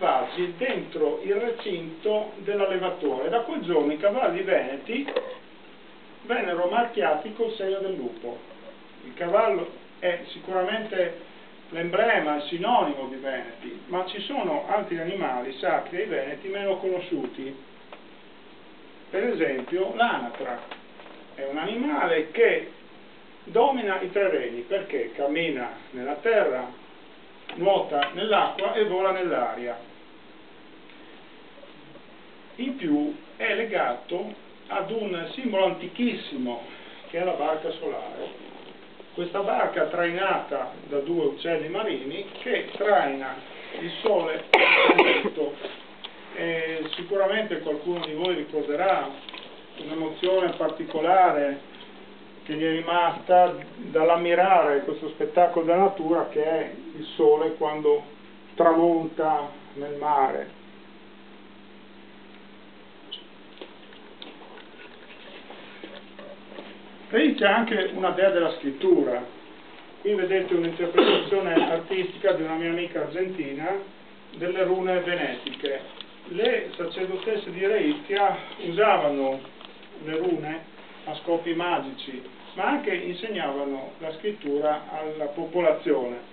vasi dentro il recinto dell'allevatore. Da quel giorno i cavalli veneti vennero marchiati col segno del lupo. Il cavallo è sicuramente l'emblema, il sinonimo di Veneti, ma ci sono altri animali sacri ai Veneti meno conosciuti. Per esempio l'anatra è un animale che domina i terreni perché cammina nella terra, nuota nell'acqua e vola nell'aria. In più è legato ad un simbolo antichissimo che è la barca solare. Questa barca trainata da due uccelli marini che traina il sole al vento. Sicuramente qualcuno di voi ricorderà un'emozione particolare che gli è rimasta dall'ammirare questo spettacolo della natura che è il sole quando tramonta nel mare. E c'è anche una dea della scrittura. Qui vedete un'interpretazione artistica di una mia amica argentina delle rune venetiche. Le sacerdotesse di Reizia usavano le rune a scopi magici, ma anche insegnavano la scrittura alla popolazione.